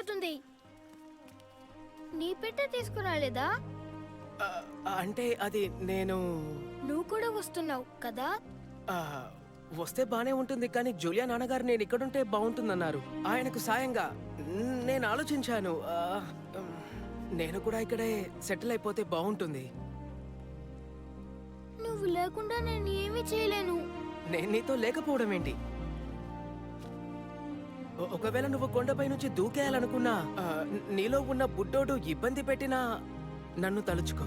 అయిపోతుంది. నీ పెట్టె తీసుకురాలేదా? అంటే అది నువ్వు కూడా వస్తున్నావు కదా? ఆ, వస్తే బానే ఉంటుంది, కానీ జూలియా నాన్నగారు నేను ఇక్కడుంటే బాగుంటుందన్నారు. ఆయనకు సాయంగా నేను ఆలోచించాను. నేను కూడా ఇక్కడే సెటిల్ అయిపోతే బాగుంటుంది. నువ్వు లేకుండా నేను ఏమీ చేయలేను. నేను నీతో లేకపోవడం ఏంటి? ఒకవేళ నువ్వు కొండపై నుంచి దూకేయాలనుకున్నా, నీలో ఉన్న బుడ్డోడు ఇబ్బంది పెట్టినా నన్ను తలుచుకో.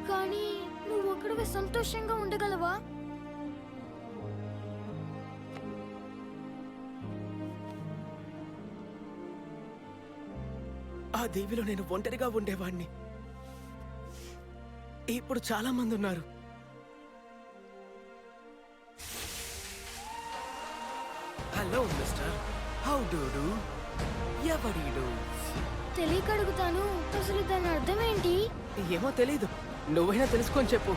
కానీ నువ్వు ఒక్కడివే సంతోషంగా ఉండగలవా? ఆ దీవిలో నేను ఒంటరిగా ఉండేవాణ్ణి. ఇప్పుడు చాలా మంది ఉన్నారు. Hello mister, how do do? ఎవడీడు? తెలియక అడుగుతాను, అసలు దాని అర్థం ఏంటి? ఏమో తెలీదు, నువ్వైనా తెలుసుకొని చెప్పు.